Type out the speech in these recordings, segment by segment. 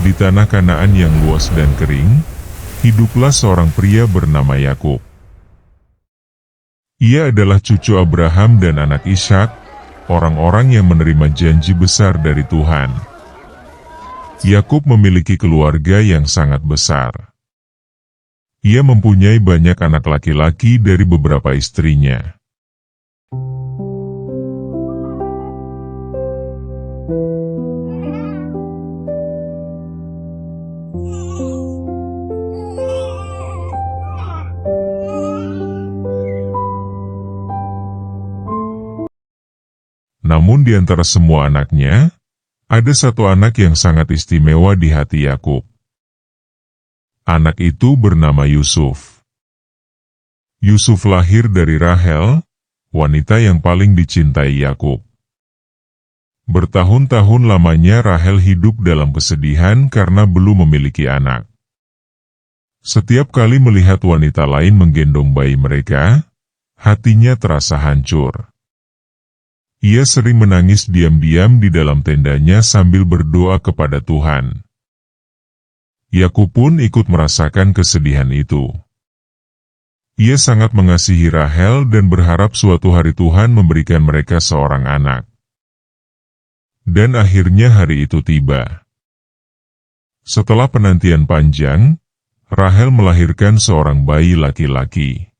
Di tanah Kanaan yang luas dan kering, hiduplah seorang pria bernama Yakub. Ia adalah cucu Abraham dan anak Ishak, orang-orang yang menerima janji besar dari Tuhan. Yakub memiliki keluarga yang sangat besar. Ia mempunyai banyak anak laki-laki dari beberapa istrinya. Namun di antara semua anaknya, ada satu anak yang sangat istimewa di hati Yakub. Anak itu bernama Yusuf. Yusuf lahir dari Rahel, wanita yang paling dicintai Yakub. Bertahun-tahun lamanya Rahel hidup dalam kesedihan karena belum memiliki anak. Setiap kali melihat wanita lain menggendong bayi mereka, hatinya terasa hancur. Ia sering menangis diam-diam di dalam tendanya sambil berdoa kepada Tuhan. Yakub pun ikut merasakan kesedihan itu. Ia sangat mengasihi Rahel dan berharap suatu hari Tuhan memberikan mereka seorang anak. Dan akhirnya hari itu tiba. Setelah penantian panjang, Rahel melahirkan seorang bayi laki-laki.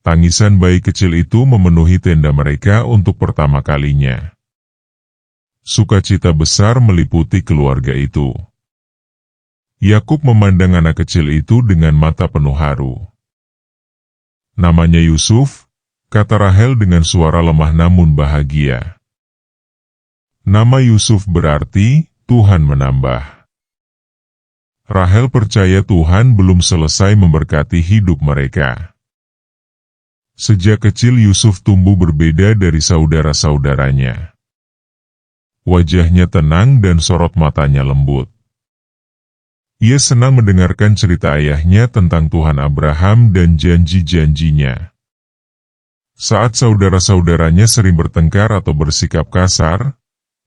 Tangisan bayi kecil itu memenuhi tenda mereka untuk pertama kalinya. Sukacita besar meliputi keluarga itu. Yakub memandang anak kecil itu dengan mata penuh haru. Namanya Yusuf, kata Rahel dengan suara lemah namun bahagia. Nama Yusuf berarti Tuhan menambah. Rahel percaya Tuhan belum selesai memberkati hidup mereka. Sejak kecil Yusuf tumbuh berbeda dari saudara-saudaranya. Wajahnya tenang dan sorot matanya lembut. Ia senang mendengarkan cerita ayahnya tentang Tuhan Abraham dan janji-janjinya. Saat saudara-saudaranya sering bertengkar atau bersikap kasar,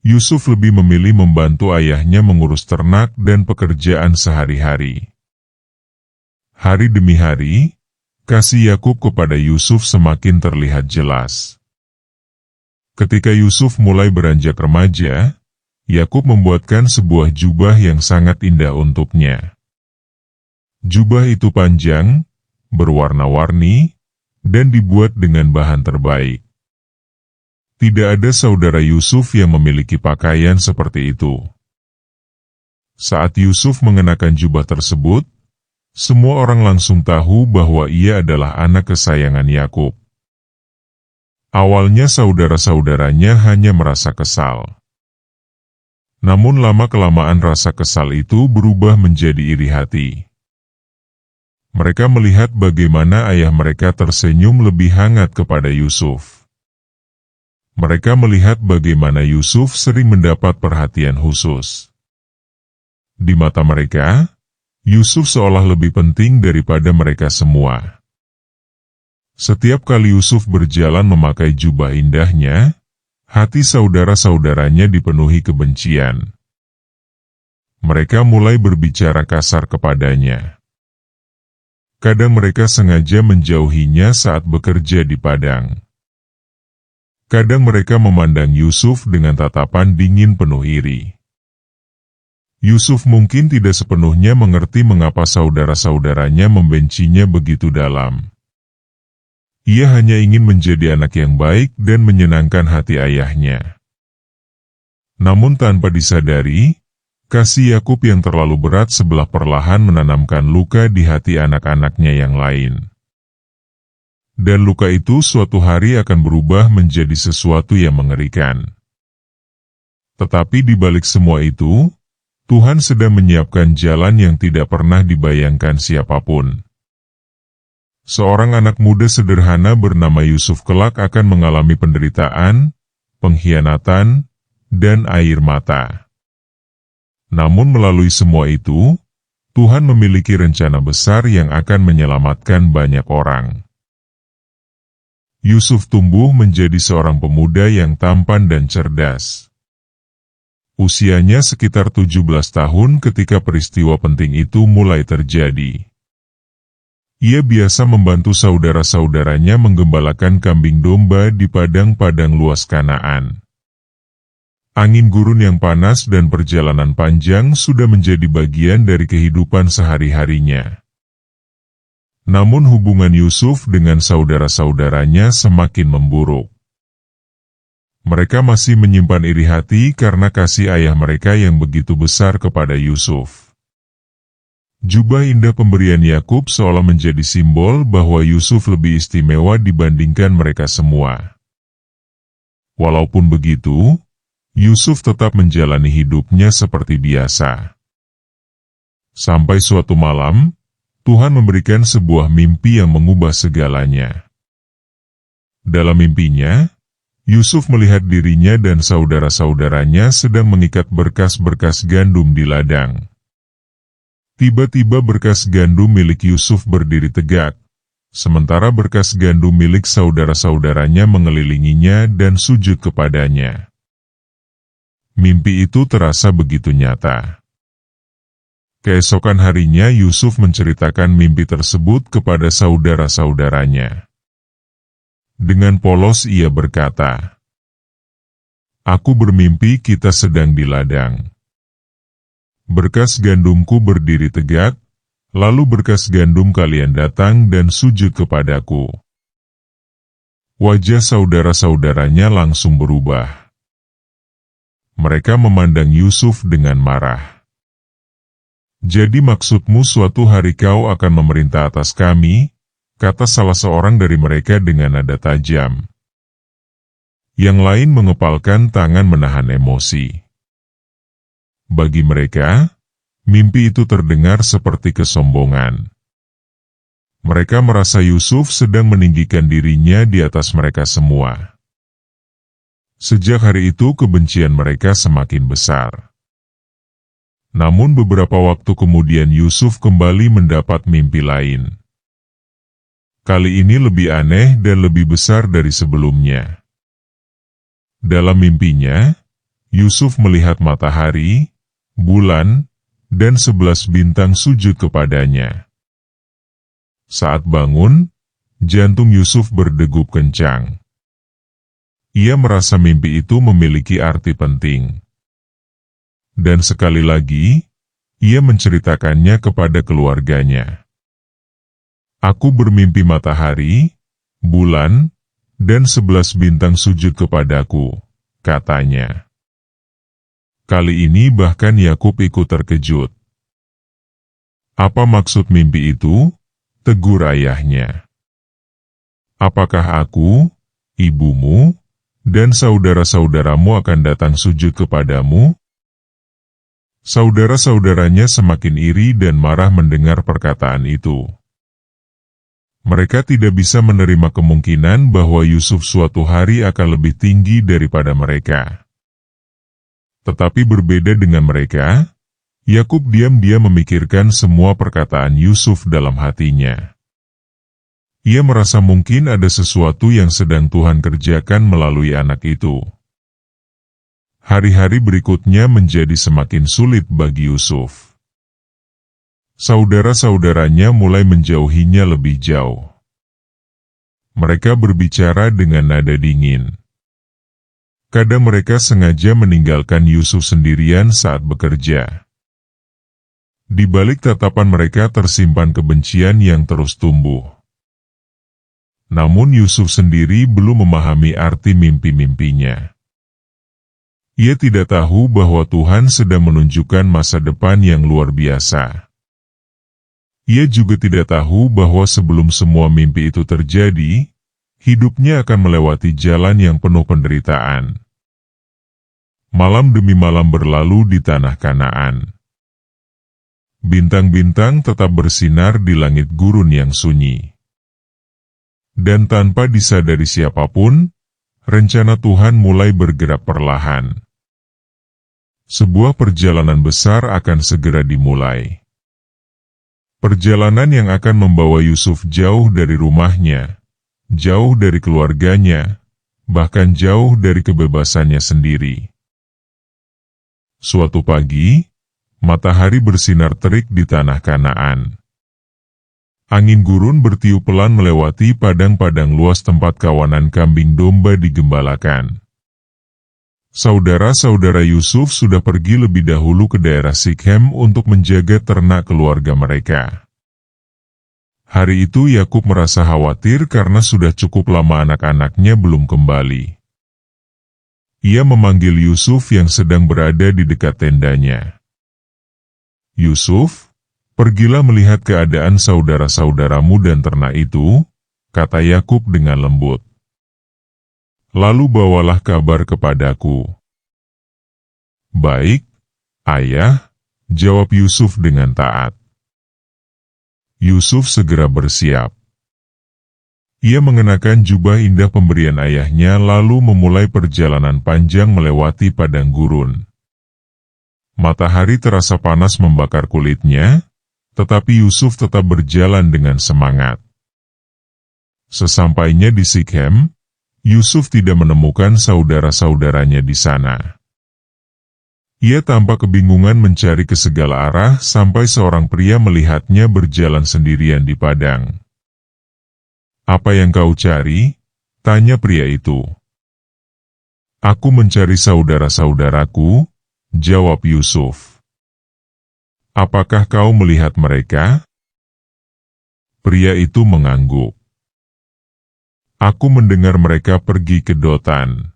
Yusuf lebih memilih membantu ayahnya mengurus ternak dan pekerjaan sehari-hari. Hari demi hari, kasih Yakub kepada Yusuf semakin terlihat jelas. Ketika Yusuf mulai beranjak remaja, Yakub membuatkan sebuah jubah yang sangat indah untuknya. Jubah itu panjang, berwarna-warni, dan dibuat dengan bahan terbaik. Tidak ada saudara Yusuf yang memiliki pakaian seperti itu. Saat Yusuf mengenakan jubah tersebut, semua orang langsung tahu bahwa ia adalah anak kesayangan Yakub. Awalnya saudara-saudaranya hanya merasa kesal. Namun lama-kelamaan rasa kesal itu berubah menjadi iri hati. Mereka melihat bagaimana ayah mereka tersenyum lebih hangat kepada Yusuf. Mereka melihat bagaimana Yusuf sering mendapat perhatian khusus. Di mata mereka, Yusuf seolah lebih penting daripada mereka semua. Setiap kali Yusuf berjalan memakai jubah indahnya, hati saudara-saudaranya dipenuhi kebencian. Mereka mulai berbicara kasar kepadanya. Kadang mereka sengaja menjauhinya saat bekerja di padang. Kadang mereka memandang Yusuf dengan tatapan dingin penuh iri. Yusuf mungkin tidak sepenuhnya mengerti mengapa saudara-saudaranya membencinya begitu dalam. Ia hanya ingin menjadi anak yang baik dan menyenangkan hati ayahnya. Namun tanpa disadari, kasih Yakub yang terlalu berat sebelah perlahan menanamkan luka di hati anak-anaknya yang lain. Dan luka itu suatu hari akan berubah menjadi sesuatu yang mengerikan. Tetapi di balik semua itu, Tuhan sedang menyiapkan jalan yang tidak pernah dibayangkan siapapun. Seorang anak muda sederhana bernama Yusuf kelak akan mengalami penderitaan, pengkhianatan, dan air mata. Namun melalui semua itu, Tuhan memiliki rencana besar yang akan menyelamatkan banyak orang. Yusuf tumbuh menjadi seorang pemuda yang tampan dan cerdas. Usianya sekitar 17 tahun ketika peristiwa penting itu mulai terjadi. Ia biasa membantu saudara-saudaranya menggembalakan kambing domba di padang-padang luas Kanaan. Angin gurun yang panas dan perjalanan panjang sudah menjadi bagian dari kehidupan sehari-harinya. Namun hubungan Yusuf dengan saudara-saudaranya semakin memburuk. Mereka masih menyimpan iri hati karena kasih ayah mereka yang begitu besar kepada Yusuf. Jubah indah pemberian Yakub seolah menjadi simbol bahwa Yusuf lebih istimewa dibandingkan mereka semua. Walaupun begitu, Yusuf tetap menjalani hidupnya seperti biasa. Sampai suatu malam, Tuhan memberikan sebuah mimpi yang mengubah segalanya. Dalam mimpinya, Yusuf melihat dirinya dan saudara-saudaranya sedang mengikat berkas-berkas gandum di ladang. Tiba-tiba berkas gandum milik Yusuf berdiri tegak, sementara berkas gandum milik saudara-saudaranya mengelilinginya dan sujud kepadanya. Mimpi itu terasa begitu nyata. Keesokan harinya Yusuf menceritakan mimpi tersebut kepada saudara-saudaranya. Dengan polos ia berkata, "Aku bermimpi kita sedang di ladang. Berkas gandumku berdiri tegak, lalu berkas gandum kalian datang dan sujud kepadaku." Wajah saudara-saudaranya langsung berubah. Mereka memandang Yusuf dengan marah. "Jadi maksudmu suatu hari kau akan memerintah atas kami?" kata salah seorang dari mereka dengan nada tajam. Yang lain mengepalkan tangan menahan emosi. Bagi mereka, mimpi itu terdengar seperti kesombongan. Mereka merasa Yusuf sedang meninggikan dirinya di atas mereka semua. Sejak hari itu kebencian mereka semakin besar. Namun beberapa waktu kemudian Yusuf kembali mendapat mimpi lain. Kali ini lebih aneh dan lebih besar dari sebelumnya. Dalam mimpinya, Yusuf melihat matahari, bulan, dan 11 bintang sujud kepadanya. Saat bangun, jantung Yusuf berdegup kencang. Ia merasa mimpi itu memiliki arti penting. Dan sekali lagi, ia menceritakannya kepada keluarganya. "Aku bermimpi matahari, bulan, dan 11 bintang sujud kepadaku," katanya. Kali ini bahkan Yakub ikut terkejut. "Apa maksud mimpi itu?" tegur ayahnya. "Apakah aku, ibumu, dan saudara-saudaramu akan datang sujud kepadamu?" Saudara-saudaranya semakin iri dan marah mendengar perkataan itu. Mereka tidak bisa menerima kemungkinan bahwa Yusuf suatu hari akan lebih tinggi daripada mereka. Tetapi berbeda dengan mereka, Yakub diam-diam memikirkan semua perkataan Yusuf dalam hatinya. Ia merasa mungkin ada sesuatu yang sedang Tuhan kerjakan melalui anak itu. Hari-hari berikutnya menjadi semakin sulit bagi Yusuf. Saudara-saudaranya mulai menjauhinya lebih jauh. Mereka berbicara dengan nada dingin. Kadang mereka sengaja meninggalkan Yusuf sendirian saat bekerja. Di balik tatapan mereka tersimpan kebencian yang terus tumbuh. Namun Yusuf sendiri belum memahami arti mimpi-mimpinya. Ia tidak tahu bahwa Tuhan sedang menunjukkan masa depan yang luar biasa. Ia juga tidak tahu bahwa sebelum semua mimpi itu terjadi, hidupnya akan melewati jalan yang penuh penderitaan. Malam demi malam berlalu di tanah Kanaan. Bintang-bintang tetap bersinar di langit gurun yang sunyi. Dan tanpa disadari siapapun, rencana Tuhan mulai bergerak perlahan. Sebuah perjalanan besar akan segera dimulai. Perjalanan yang akan membawa Yusuf jauh dari rumahnya, jauh dari keluarganya, bahkan jauh dari kebebasannya sendiri. Suatu pagi, matahari bersinar terik di tanah Kanaan. Angin gurun bertiup pelan melewati padang-padang luas tempat kawanan kambing domba digembalakan. Saudara-saudara Yusuf sudah pergi lebih dahulu ke daerah Sikhem untuk menjaga ternak keluarga mereka. Hari itu Yakub merasa khawatir karena sudah cukup lama anak-anaknya belum kembali. Ia memanggil Yusuf yang sedang berada di dekat tendanya. "Yusuf, pergilah melihat keadaan saudara-saudaramu dan ternak itu," kata Yakub dengan lembut. "Lalu bawalah kabar kepadaku." "Baik, ayah," jawab Yusuf dengan taat. Yusuf segera bersiap. Ia mengenakan jubah indah pemberian ayahnya lalu memulai perjalanan panjang melewati padang gurun. Matahari terasa panas membakar kulitnya, tetapi Yusuf tetap berjalan dengan semangat. Sesampainya di Sikhem, Yusuf tidak menemukan saudara-saudaranya di sana. Ia tampak kebingungan mencari ke segala arah sampai seorang pria melihatnya berjalan sendirian di padang. "Apa yang kau cari?" tanya pria itu. "Aku mencari saudara-saudaraku," jawab Yusuf. "Apakah kau melihat mereka?" Pria itu mengangguk. "Aku mendengar mereka pergi ke Dotan."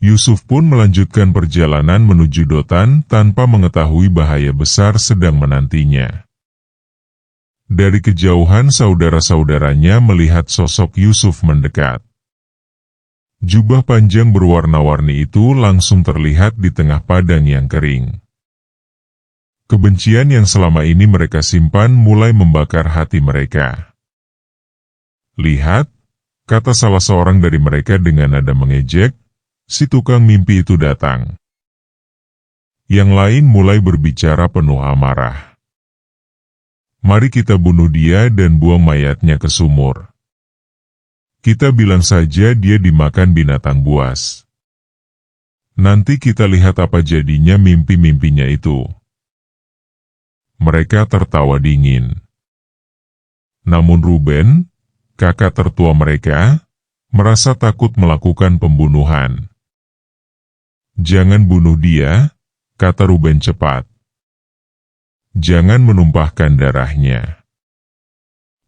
Yusuf pun melanjutkan perjalanan menuju Dotan tanpa mengetahui bahaya besar sedang menantinya. Dari kejauhan saudara-saudaranya melihat sosok Yusuf mendekat. Jubah panjang berwarna-warni itu langsung terlihat di tengah padang yang kering. Kebencian yang selama ini mereka simpan mulai membakar hati mereka. "Lihat," kata salah seorang dari mereka dengan nada mengejek, "si tukang mimpi itu datang." Yang lain mulai berbicara penuh amarah. "Mari kita bunuh dia dan buang mayatnya ke sumur. Kita bilang saja dia dimakan binatang buas. Nanti kita lihat apa jadinya mimpi-mimpinya itu." Mereka tertawa dingin. Namun Ruben, kakak tertua mereka, merasa takut melakukan pembunuhan. "Jangan bunuh dia," kata Ruben cepat. "Jangan menumpahkan darahnya.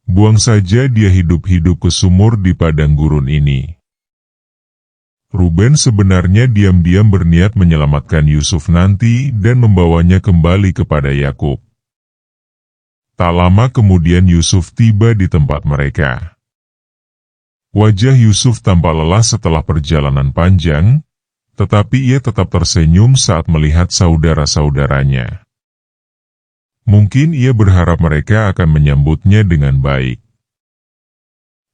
Buang saja dia hidup-hidup ke sumur di padang gurun ini." Ruben sebenarnya diam-diam berniat menyelamatkan Yusuf nanti dan membawanya kembali kepada Yakub. Tak lama kemudian Yusuf tiba di tempat mereka. Wajah Yusuf tampak lelah setelah perjalanan panjang, tetapi ia tetap tersenyum saat melihat saudara-saudaranya. Mungkin ia berharap mereka akan menyambutnya dengan baik.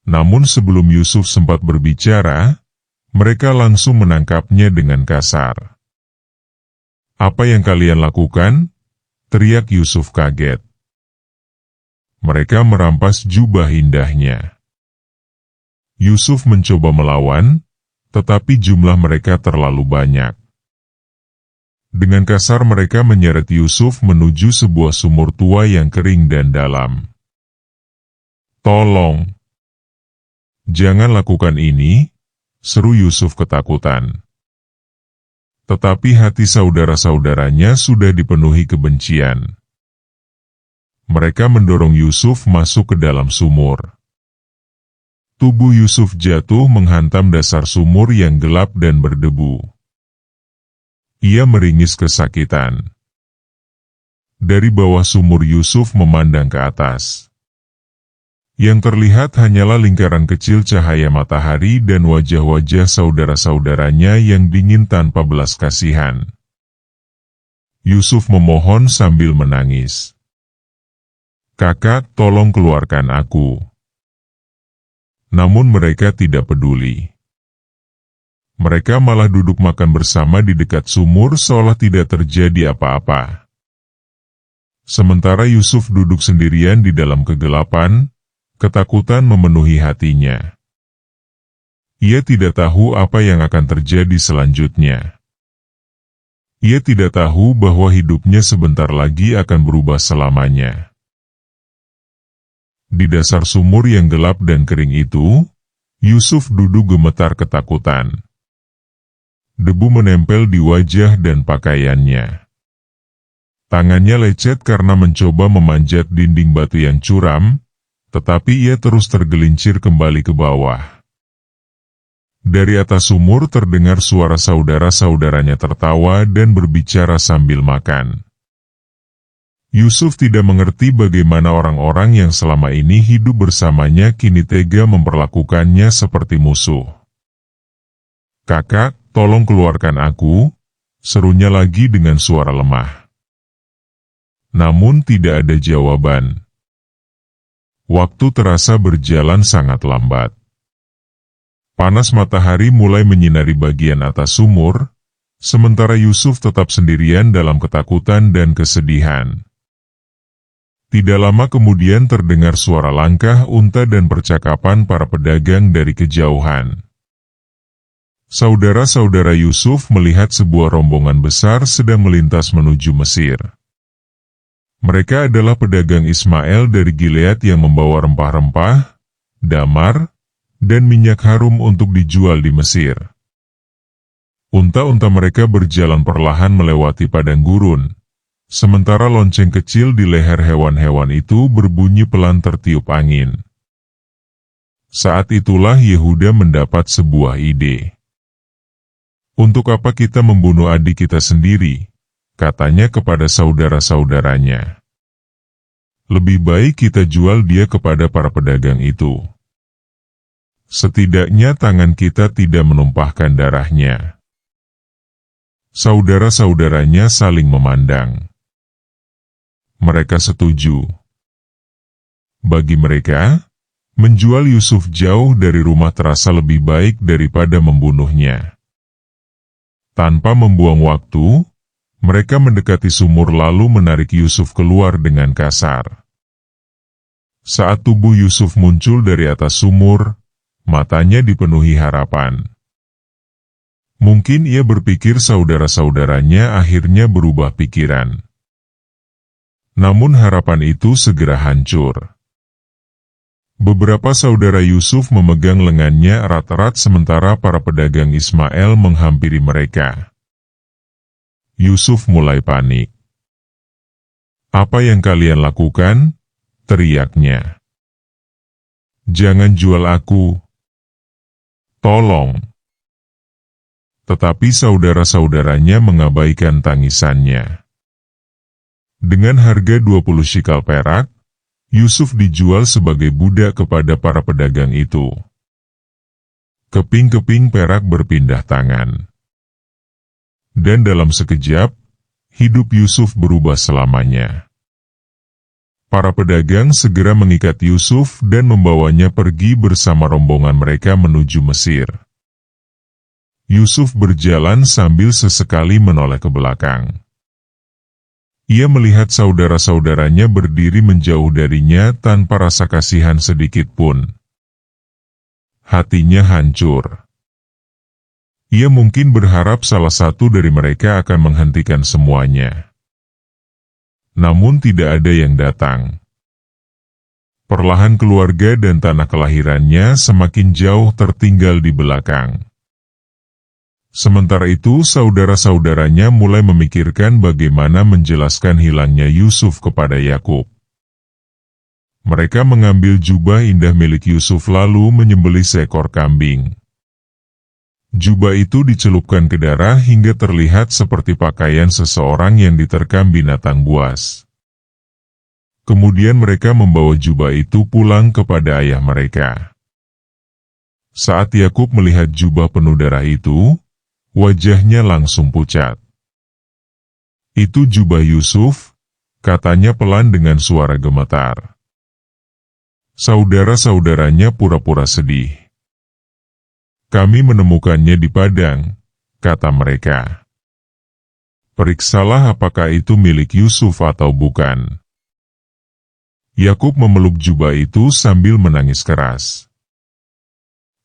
Namun sebelum Yusuf sempat berbicara, mereka langsung menangkapnya dengan kasar. "Apa yang kalian lakukan?" teriak Yusuf kaget. Mereka merampas jubah indahnya. Yusuf mencoba melawan, tetapi jumlah mereka terlalu banyak. Dengan kasar mereka menyeret Yusuf menuju sebuah sumur tua yang kering dan dalam. "Tolong! Jangan lakukan ini," seru Yusuf ketakutan. Tetapi hati saudara-saudaranya sudah dipenuhi kebencian. Mereka mendorong Yusuf masuk ke dalam sumur. Tubuh Yusuf jatuh menghantam dasar sumur yang gelap dan berdebu. Ia meringis kesakitan. Dari bawah sumur Yusuf memandang ke atas. Yang terlihat hanyalah lingkaran kecil cahaya matahari dan wajah-wajah saudara-saudaranya yang dingin tanpa belas kasihan. Yusuf memohon sambil menangis. "Kakak, tolong keluarkan aku." Namun mereka tidak peduli. Mereka malah duduk makan bersama di dekat sumur seolah tidak terjadi apa-apa. Sementara Yusuf duduk sendirian di dalam kegelapan, ketakutan memenuhi hatinya. Ia tidak tahu apa yang akan terjadi selanjutnya. Ia tidak tahu bahwa hidupnya sebentar lagi akan berubah selamanya. Di dasar sumur yang gelap dan kering itu, Yusuf duduk gemetar ketakutan. Debu menempel di wajah dan pakaiannya. Tangannya lecet karena mencoba memanjat dinding batu yang curam, tetapi ia terus tergelincir kembali ke bawah. Dari atas sumur terdengar suara saudara-saudaranya tertawa dan berbicara sambil makan. Yusuf tidak mengerti bagaimana orang-orang yang selama ini hidup bersamanya kini tega memperlakukannya seperti musuh. "Kakak, tolong keluarkan aku," serunya lagi dengan suara lemah. Namun tidak ada jawaban. Waktu terasa berjalan sangat lambat. Panas matahari mulai menyinari bagian atas sumur, sementara Yusuf tetap sendirian dalam ketakutan dan kesedihan. Tidak lama kemudian terdengar suara langkah unta dan percakapan para pedagang dari kejauhan. Saudara-saudara Yusuf melihat sebuah rombongan besar sedang melintas menuju Mesir. Mereka adalah pedagang Ismail dari Gilead yang membawa rempah-rempah, damar, dan minyak harum untuk dijual di Mesir. Unta-unta mereka berjalan perlahan melewati padang gurun, sementara lonceng kecil di leher hewan-hewan itu berbunyi pelan tertiup angin. Saat itulah Yehuda mendapat sebuah ide. "Untuk apa kita membunuh adik kita sendiri?" katanya kepada saudara-saudaranya. "Lebih baik kita jual dia kepada para pedagang itu. Setidaknya tangan kita tidak menumpahkan darahnya." Saudara-saudaranya saling memandang. Mereka setuju. Bagi mereka, menjual Yusuf jauh dari rumah terasa lebih baik daripada membunuhnya. Tanpa membuang waktu, mereka mendekati sumur lalu menarik Yusuf keluar dengan kasar. Saat tubuh Yusuf muncul dari atas sumur, matanya dipenuhi harapan. Mungkin ia berpikir saudara-saudaranya akhirnya berubah pikiran. Namun harapan itu segera hancur. Beberapa saudara Yusuf memegang lengannya erat-erat sementara para pedagang Ismail menghampiri mereka. Yusuf mulai panik. "Apa yang kalian lakukan?" teriaknya. "Jangan jual aku. Tolong." Tetapi saudara-saudaranya mengabaikan tangisannya. Dengan harga 20 shikal perak, Yusuf dijual sebagai budak kepada para pedagang itu. Keping-keping perak berpindah tangan. Dan dalam sekejap, hidup Yusuf berubah selamanya. Para pedagang segera mengikat Yusuf dan membawanya pergi bersama rombongan mereka menuju Mesir. Yusuf berjalan sambil sesekali menoleh ke belakang. Ia melihat saudara-saudaranya berdiri menjauh darinya tanpa rasa kasihan sedikit pun. Hatinya hancur. Ia mungkin berharap salah satu dari mereka akan menghentikan semuanya. Namun tidak ada yang datang. Perlahan keluarga dan tanah kelahirannya semakin jauh tertinggal di belakang. Sementara itu saudara-saudaranya mulai memikirkan bagaimana menjelaskan hilangnya Yusuf kepada Yakub. Mereka mengambil jubah indah milik Yusuf lalu menyembelih seekor kambing. Jubah itu dicelupkan ke darah hingga terlihat seperti pakaian seseorang yang diterkam binatang buas. Kemudian mereka membawa jubah itu pulang kepada ayah mereka. Saat Yakub melihat jubah penuh darah itu, wajahnya langsung pucat. "Itu jubah Yusuf," katanya pelan dengan suara gemetar. Saudara-saudaranya pura-pura sedih. "Kami menemukannya di padang," kata mereka. "Periksalah apakah itu milik Yusuf atau bukan." Yakub memeluk jubah itu sambil menangis keras.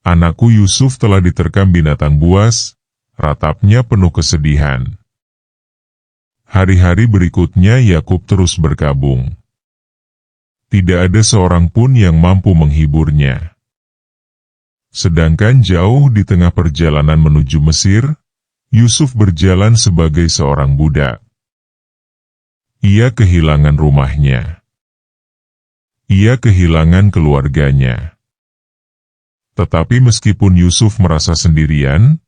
"Anakku Yusuf telah diterkam binatang buas," ratapnya penuh kesedihan. Hari-hari berikutnya Yakub terus berkabung. Tidak ada seorang pun yang mampu menghiburnya. Sedangkan jauh di tengah perjalanan menuju Mesir, Yusuf berjalan sebagai seorang budak. Ia kehilangan rumahnya. Ia kehilangan keluarganya. Tetapi meskipun Yusuf merasa sendirian,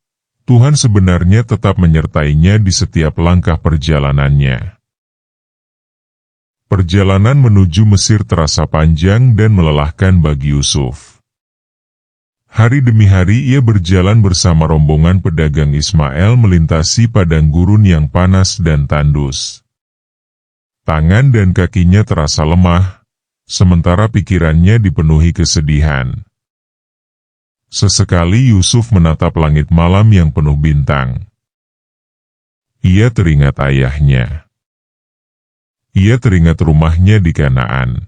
Tuhan sebenarnya tetap menyertainya di setiap langkah perjalanannya. Perjalanan menuju Mesir terasa panjang dan melelahkan bagi Yusuf. Hari demi hari ia berjalan bersama rombongan pedagang Ismail melintasi padang gurun yang panas dan tandus. Tangan dan kakinya terasa lemah, sementara pikirannya dipenuhi kesedihan. Sesekali Yusuf menatap langit malam yang penuh bintang. Ia teringat ayahnya. Ia teringat rumahnya di Kanaan.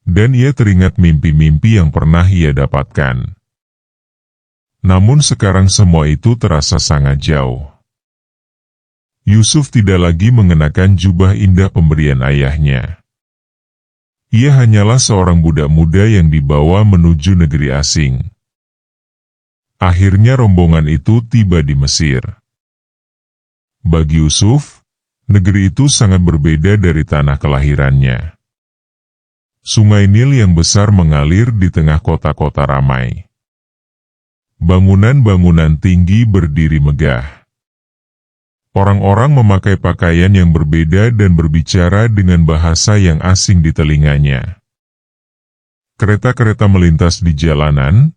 Dan ia teringat mimpi-mimpi yang pernah ia dapatkan. Namun sekarang semua itu terasa sangat jauh. Yusuf tidak lagi mengenakan jubah indah pemberian ayahnya. Ia hanyalah seorang budak muda yang dibawa menuju negeri asing. Akhirnya rombongan itu tiba di Mesir. Bagi Yusuf, negeri itu sangat berbeda dari tanah kelahirannya. Sungai Nil yang besar mengalir di tengah kota-kota ramai. Bangunan-bangunan tinggi berdiri megah. Orang-orang memakai pakaian yang berbeda dan berbicara dengan bahasa yang asing di telinganya. Kereta-kereta melintas di jalanan,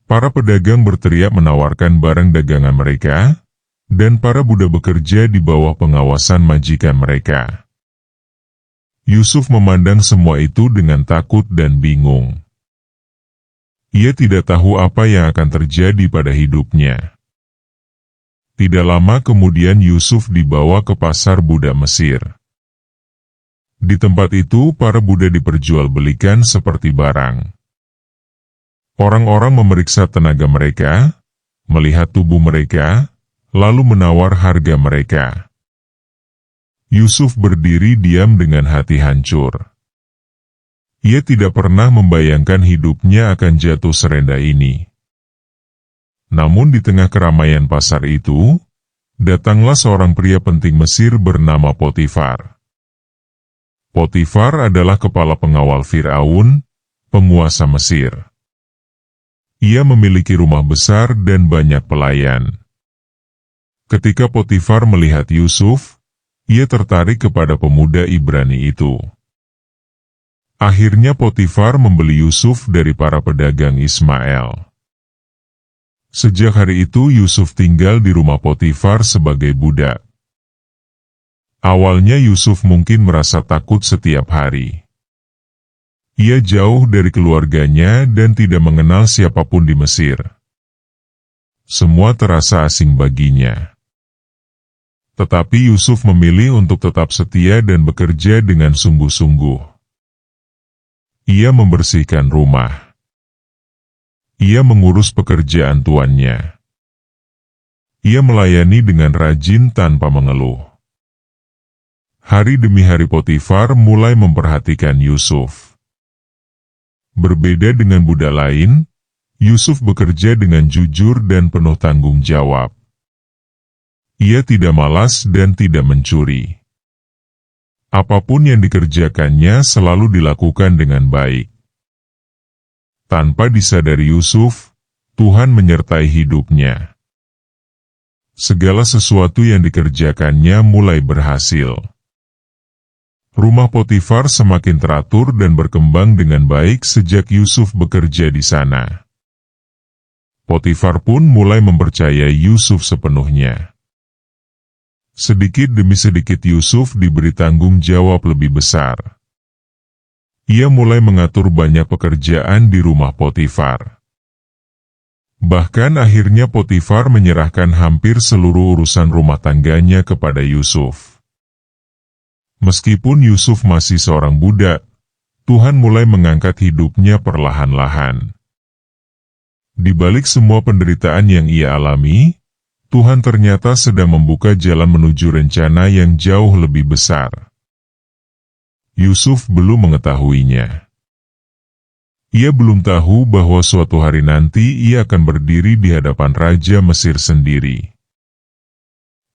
para pedagang berteriak menawarkan barang dagangan mereka, dan para budak bekerja di bawah pengawasan majikan mereka. Yusuf memandang semua itu dengan takut dan bingung. Ia tidak tahu apa yang akan terjadi pada hidupnya. Tidak lama kemudian Yusuf dibawa ke pasar budak Mesir. Di tempat itu para budak diperjualbelikan seperti barang. Orang-orang memeriksa tenaga mereka, melihat tubuh mereka, lalu menawar harga mereka. Yusuf berdiri diam dengan hati hancur. Ia tidak pernah membayangkan hidupnya akan jatuh serendah ini. Namun di tengah keramaian pasar itu, datanglah seorang pria penting Mesir bernama Potifar. Potifar adalah kepala pengawal Firaun, penguasa Mesir. Ia memiliki rumah besar dan banyak pelayan. Ketika Potifar melihat Yusuf, ia tertarik kepada pemuda Ibrani itu. Akhirnya Potifar membeli Yusuf dari para pedagang Ismail. Sejak hari itu Yusuf tinggal di rumah Potifar sebagai budak. Awalnya Yusuf mungkin merasa takut setiap hari. Ia jauh dari keluarganya dan tidak mengenal siapapun di Mesir. Semua terasa asing baginya. Tetapi Yusuf memilih untuk tetap setia dan bekerja dengan sungguh-sungguh. Ia membersihkan rumah. Ia mengurus pekerjaan tuannya. Ia melayani dengan rajin tanpa mengeluh. Hari demi hari Potifar mulai memperhatikan Yusuf. Berbeda dengan budak lain, Yusuf bekerja dengan jujur dan penuh tanggung jawab. Ia tidak malas dan tidak mencuri. Apapun yang dikerjakannya selalu dilakukan dengan baik. Tanpa disadari Yusuf, Tuhan menyertai hidupnya. Segala sesuatu yang dikerjakannya mulai berhasil. Rumah Potifar semakin teratur dan berkembang dengan baik sejak Yusuf bekerja di sana. Potifar pun mulai mempercayai Yusuf sepenuhnya. Sedikit demi sedikit Yusuf diberi tanggung jawab lebih besar. Ia mulai mengatur banyak pekerjaan di rumah Potifar. Bahkan akhirnya Potifar menyerahkan hampir seluruh urusan rumah tangganya kepada Yusuf. Meskipun Yusuf masih seorang budak, Tuhan mulai mengangkat hidupnya perlahan-lahan. Di balik semua penderitaan yang ia alami, Tuhan ternyata sedang membuka jalan menuju rencana yang jauh lebih besar. Yusuf belum mengetahuinya. Ia belum tahu bahwa suatu hari nanti ia akan berdiri di hadapan Raja Mesir sendiri.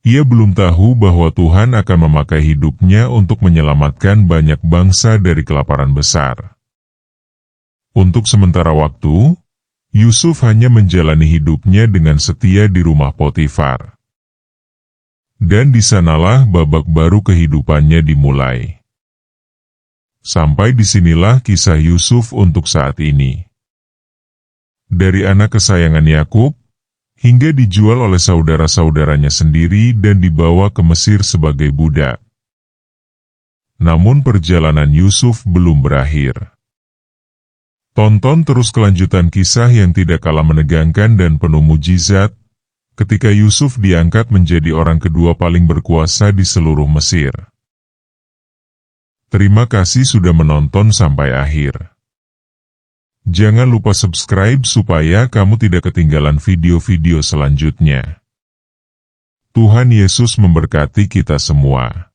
Ia belum tahu bahwa Tuhan akan memakai hidupnya untuk menyelamatkan banyak bangsa dari kelaparan besar. Untuk sementara waktu, Yusuf hanya menjalani hidupnya dengan setia di rumah Potifar. Dan di sanalah babak baru kehidupannya dimulai. Sampai disinilah kisah Yusuf untuk saat ini. Dari anak kesayangan Yakub, hingga dijual oleh saudara-saudaranya sendiri dan dibawa ke Mesir sebagai budak. Namun perjalanan Yusuf belum berakhir. Tonton terus kelanjutan kisah yang tidak kalah menegangkan dan penuh mujizat, ketika Yusuf diangkat menjadi orang kedua paling berkuasa di seluruh Mesir. Terima kasih sudah menonton sampai akhir. Jangan lupa subscribe supaya kamu tidak ketinggalan video-video selanjutnya. Tuhan Yesus memberkati kita semua.